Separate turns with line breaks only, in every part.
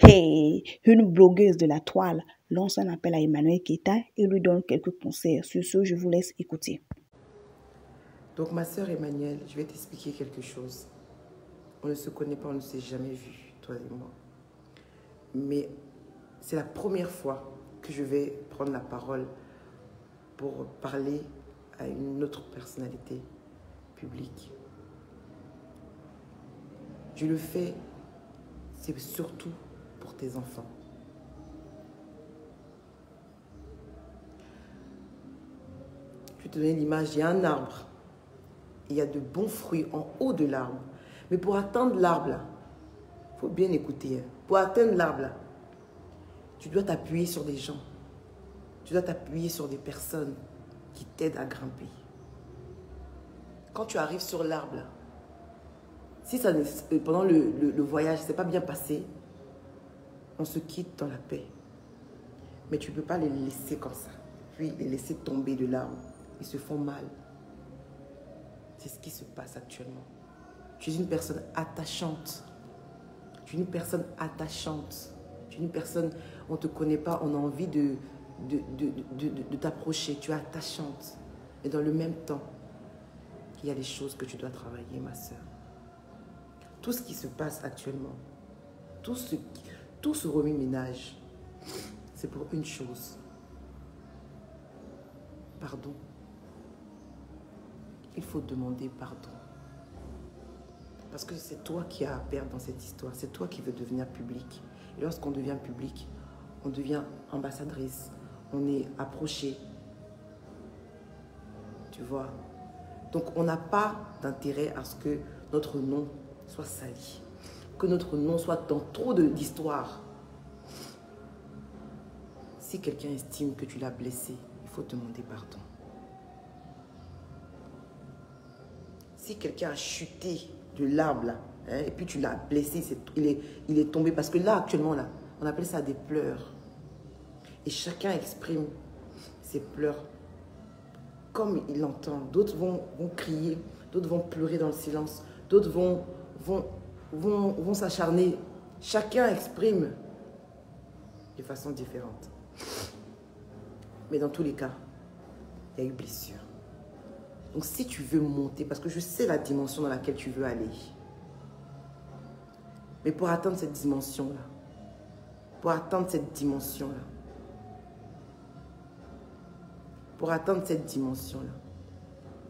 Hey, une blogueuse de la toile lance un appel à Emmanuel Keita et lui donne quelques conseils. Sur ce, je vous laisse écouter.
Donc ma sœur Emmanuelle, je vais t'expliquer quelque chose. On ne se connaît pas, on ne s'est jamais vu, toi et moi. Mais c'est la première fois que je vais prendre la parole pour parler à une autre personnalité publique. Je le fais, c'est surtout pour tes enfants. Je vais te donner l'image, il y a un arbre. Il y a de bons fruits en haut de l'arbre. Mais pour atteindre l'arbre, là, il faut bien écouter. Pour atteindre l'arbre, là, tu dois t'appuyer sur des gens. Tu dois t'appuyer sur des personnes qui t'aident à grimper. Quand tu arrives sur l'arbre, là, si ça, pendant le voyage, ça ne s'est pas bien passé, on se quitte dans la paix. Mais tu ne peux pas les laisser comme ça. Puis les laisser tomber de l'arbre. Ils se font mal. C'est ce qui se passe actuellement. Tu es une personne attachante. Tu es une personne attachante. Tu es une personne, on ne te connaît pas, on a envie de t'approcher. Tu es attachante. Et dans le même temps, il y a des choses que tu dois travailler, ma soeur. Tout ce qui se passe actuellement, tout ce remue-ménage, c'est pour une chose. Pardon. Il faut demander pardon. Parce que c'est toi qui as à perdre dans cette histoire. C'est toi qui veux devenir public. Et lorsqu'on devient public, on devient ambassadrice. On est approché. Tu vois? Donc on n'a pas d'intérêt à ce que notre nom soit sali. Que notre nom soit dans trop d'histoires. Si quelqu'un estime que tu l'as blessé, il faut demander pardon. Si quelqu'un a chuté de l'arbre, hein, et puis tu l'as blessé, il est tombé. Parce que là, actuellement, là, on appelle ça des pleurs. Et chacun exprime ses pleurs comme il l'entend. D'autres vont crier, d'autres vont pleurer dans le silence, d'autres vont s'acharner. Chacun exprime de façon différente. Mais dans tous les cas, il y a eu blessure. Donc si tu veux monter, parce que je sais la dimension dans laquelle tu veux aller, mais pour atteindre cette dimension-là,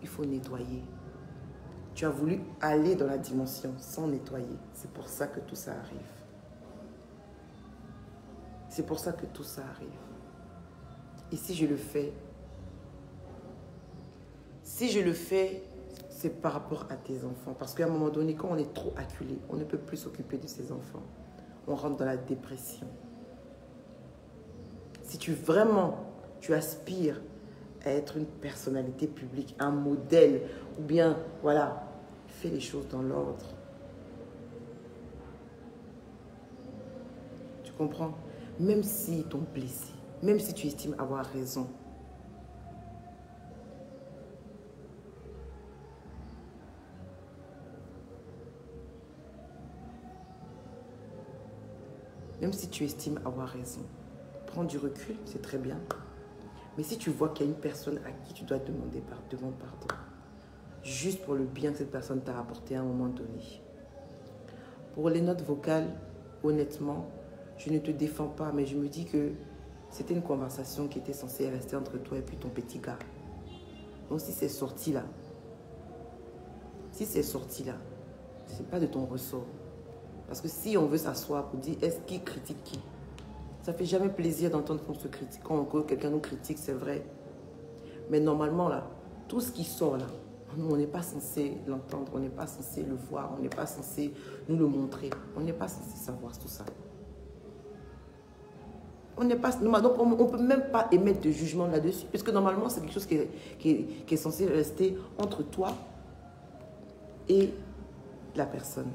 il faut nettoyer. Tu as voulu aller dans la dimension sans nettoyer. C'est pour ça que tout ça arrive. C'est pour ça que tout ça arrive. Et si je le fais, c'est par rapport à tes enfants. Parce qu'à un moment donné, quand on est trop acculé, on ne peut plus s'occuper de ses enfants. On rentre dans la dépression. Si tu aspires à être une personnalité publique, un modèle, ou bien, voilà, fais les choses dans l'ordre. Tu comprends? Même s'ils t'ont blessé, même si tu estimes avoir raison, même si tu estimes avoir raison, prends du recul, c'est très bien. Mais si tu vois qu'il y a une personne à qui tu dois demander demande pardon, juste pour le bien que cette personne t'a apporté à un moment donné. Pour les notes vocales, honnêtement, je ne te défends pas, mais je me dis que c'était une conversation qui était censée rester entre toi et puis ton petit gars. Donc si c'est sorti là, c'est pas de ton ressort. Parce que si on veut s'asseoir pour dire est-ce qui critique qui, ça fait jamais plaisir d'entendre qu'on se critique, quand quelqu'un nous critique, c'est vrai. Mais normalement là, tout ce qui sort là, on n'est pas censé l'entendre, on n'est pas censé le voir, on n'est pas censé nous le montrer, on n'est pas censé savoir tout ça. Donc on ne peut même pas émettre de jugement là-dessus, puisque normalement c'est quelque chose qui est censé rester entre toi et la personne.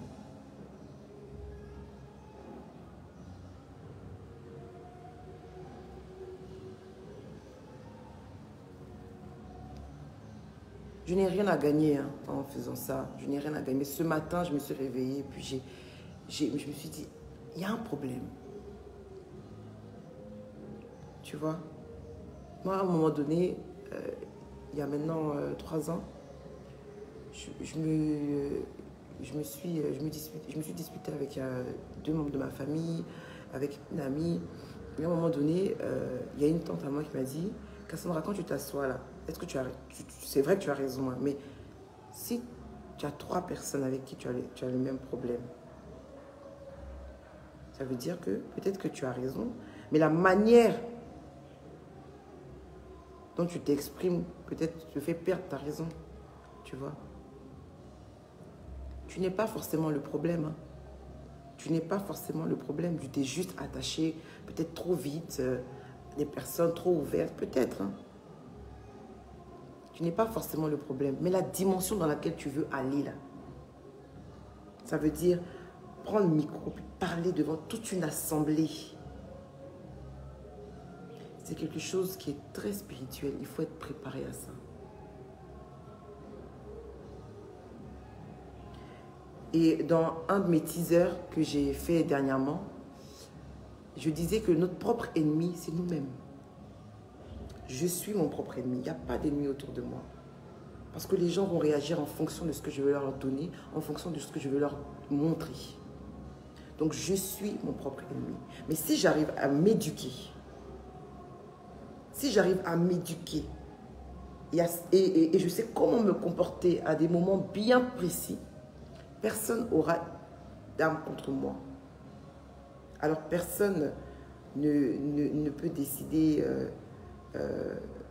Je n'ai rien à gagner en faisant ça. Je n'ai rien à gagner. Mais ce matin, je me suis réveillée et puis je me suis dit, il y a un problème. tu vois. Moi, à un moment donné, il y a maintenant 3 ans, je me suis disputée avec 2 membres de ma famille, avec une amie. Et à un moment donné, il y a une tante à moi qui m'a dit, Cassandra, quand tu t'assois là, est-ce que c'est vrai que tu as raison, hein, mais si tu as 3 personnes avec qui tu as le même problème, ça veut dire que peut-être que tu as raison, mais la manière dont tu t'exprimes, peut-être te fait perdre ta raison, tu vois. Tu n'es pas forcément le problème, hein. Tu n'es pas forcément le problème. Tu t'es juste attaché peut-être trop vite, des personnes trop ouvertes, peut-être, hein. Tu n'es pas forcément le problème. Mais la dimension dans laquelle tu veux aller, là, ça veut dire prendre le micro et parler devant toute une assemblée. C'est quelque chose qui est très spirituel. Il faut être préparé à ça. Et dans un de mes teasers que j'ai fait dernièrement, je disais que notre propre ennemi, c'est nous-mêmes. Je suis mon propre ennemi. Il n'y a pas d'ennemi autour de moi. Parce que les gens vont réagir en fonction de ce que je veux leur donner, en fonction de ce que je veux leur montrer. Donc, je suis mon propre ennemi. Mais si j'arrive à m'éduquer, et je sais comment me comporter à des moments bien précis, personne n'aura d'arme contre moi. Alors, personne ne peut décider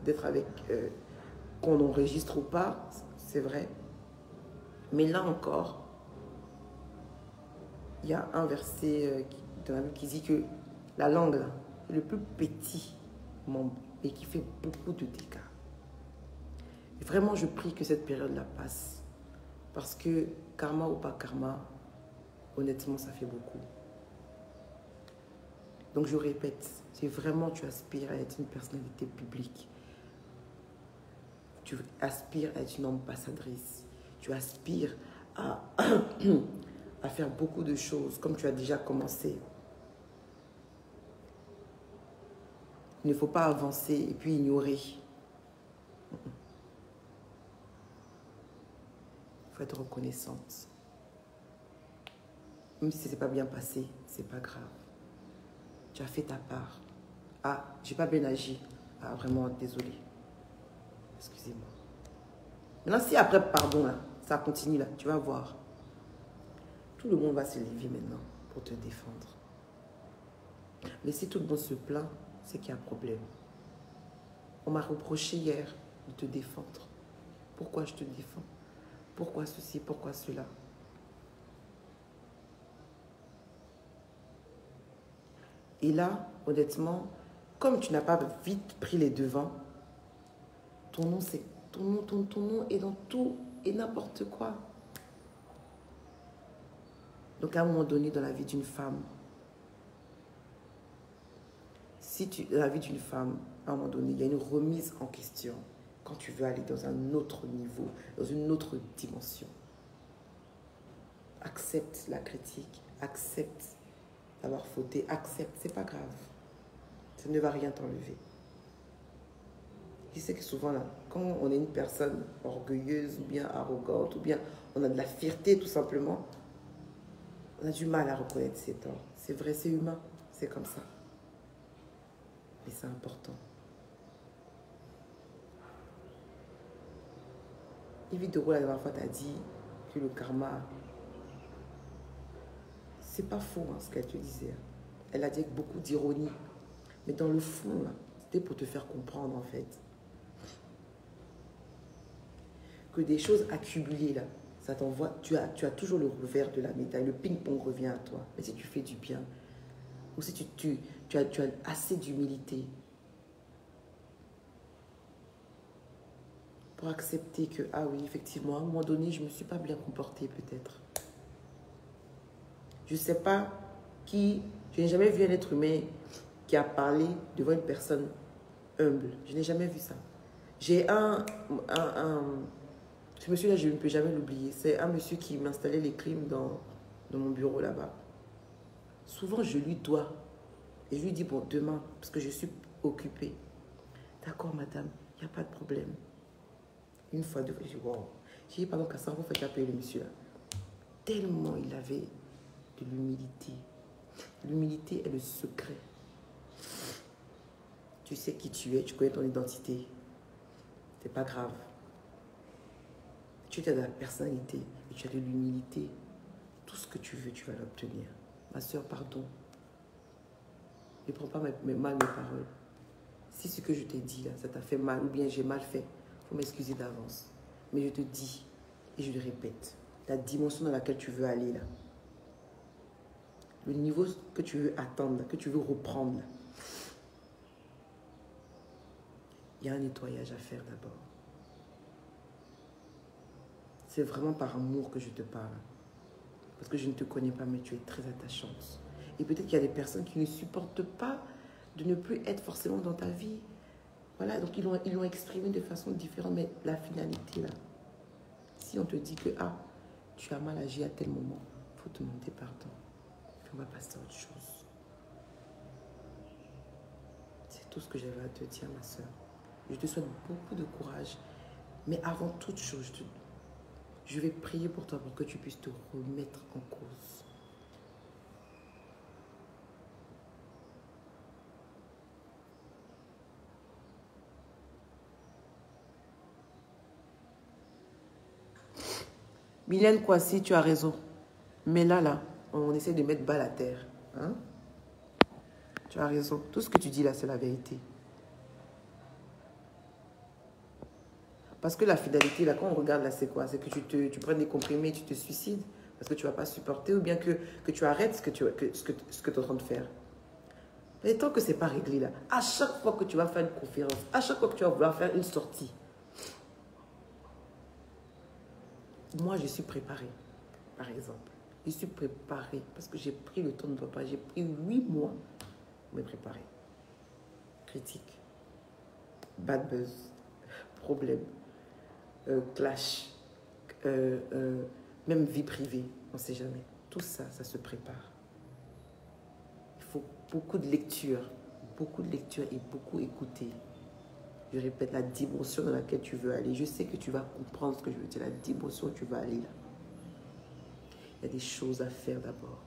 d'être avec, qu'on enregistre ou pas, c'est vrai. Mais là encore, il y a un verset dans la Bible qui dit que la langue, là, est le plus petit membre et qui fait beaucoup de dégâts. Et vraiment, je prie que cette période-là passe. Parce que karma ou pas karma, honnêtement, ça fait beaucoup. Donc je répète, si vraiment tu aspires à être une personnalité publique, tu aspires à être une ambassadrice, tu aspires à, à faire beaucoup de choses comme tu as déjà commencé. Il ne faut pas avancer et puis ignorer. Il faut être reconnaissante. Même si ce n'est pas bien passé, ce n'est pas grave. Tu as fait ta part. Ah, j'ai pas bien agi. Ah, vraiment, désolé. Excusez-moi. Maintenant, si après, pardon, là, ça continue, là, tu vas voir. Tout le monde va se lever maintenant pour te défendre. Mais si tout le monde se plaint, c'est qu'il y a un problème. On m'a reproché hier de te défendre. Pourquoi je te défends? Pourquoi ceci? Pourquoi cela? Et là, honnêtement, comme tu n'as pas vite pris les devants, ton nom est dans tout et n'importe quoi. Donc à un moment donné dans la vie d'une femme, dans la vie d'une femme, à un moment donné, il y a une remise en question quand tu veux aller dans un autre niveau, dans une autre dimension. Accepte la critique, accepte d'avoir fauté, accepte, c'est pas grave. Ça ne va rien t'enlever. Je sais que souvent, là, quand on est une personne orgueilleuse ou bien arrogante, ou bien on a de la fierté tout simplement, on a du mal à reconnaître ses torts. C'est vrai, c'est humain, c'est comme ça. Mais c'est important. Yves Doro, la dernière fois, t'as dit que le karma, c'est pas faux hein, ce qu'elle te disait. Elle a dit avec beaucoup d'ironie. Mais dans le fond, c'était pour te faire comprendre en fait que des choses accumulées là, ça t'envoie, tu as toujours le revers de la médaille, le ping-pong revient à toi. Mais si tu fais du bien, ou si tu as assez d'humilité pour accepter que, ah oui, effectivement, à un moment donné, je ne me suis pas bien comportée peut-être. Je ne sais pas qui, je n'ai jamais vu un être humain qui a parlé devant une personne humble. Je n'ai jamais vu ça. J'ai ce monsieur-là, je ne peux jamais l'oublier. C'est un monsieur qui m'installait les crimes dans mon bureau là-bas. Souvent, je lui dois. Et je lui dis, bon, demain, parce que je suis occupé. D'accord, madame, il n'y a pas de problème. Une fois, deux fois, j'ai dit, wow. J'ai dit, pardon, Kassan, vous faites appeler le monsieur là. Tellement il avait de l'humilité. L'humilité est le secret. Tu sais qui tu es, tu connais ton identité. C'est pas grave. Tu as de la personnalité et tu as de l'humilité. Tout ce que tu veux, tu vas l'obtenir. Ma soeur, pardon. Ne prends pas mal mes paroles. Si ce que je t'ai dit là, ça t'a fait mal ou bien j'ai mal fait, il faut m'excuser d'avance. Mais je te dis et je le répète, la dimension dans laquelle tu veux aller là, le niveau que tu veux atteindre, que tu veux reprendre là, il y a un nettoyage à faire d'abord. C'est vraiment par amour que je te parle. Parce que je ne te connais pas, mais tu es très attachante. Et peut-être qu'il y a des personnes qui ne supportent pas de ne plus être forcément dans ta vie. Voilà, donc ils l'ont exprimé de façon différente, mais la finalité là, si on te dit que tu as mal agi à tel moment, il faut demander pardon. Puis on va passer à autre chose. C'est tout ce que j'avais à te dire, ma soeur. Je te souhaite beaucoup de courage. Mais avant toute chose, je vais prier pour toi pour que tu puisses te remettre en cause. Mylène Kwasi, tu as raison. Mais là, on essaie de mettre balle à terre. Hein? Tu as raison. Tout ce que tu dis là, c'est la vérité. Parce que la fidélité, là, quand on regarde là, c'est quoi? C'est que tu prennes des comprimés et tu te suicides parce que tu ne vas pas supporter ou bien que tu arrêtes ce que tu es en train de faire. Mais tant que ce n'est pas réglé là, à chaque fois que tu vas faire une conférence, à chaque fois que tu vas vouloir faire une sortie, moi, je suis préparée, par exemple. Je suis préparée parce que j'ai pris le temps de papa. J'ai pris 8 mois pour me préparer. Critique, bad buzz, problème, clash, même vie privée, on ne sait jamais. Tout ça, ça se prépare. Il faut beaucoup de lecture et beaucoup écouter. Je répète, la dimension dans laquelle tu veux aller. Je sais que tu vas comprendre ce que je veux dire, la dimension où tu vas aller là. Il y a des choses à faire d'abord.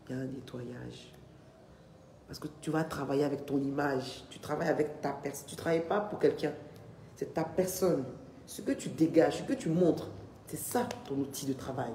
Il y a un nettoyage. Parce que tu vas travailler avec ton image. Tu travailles avec ta personne. Tu ne travailles pas pour quelqu'un. C'est ta personne. Ce que tu dégages, ce que tu montres, c'est ça ton outil de travail.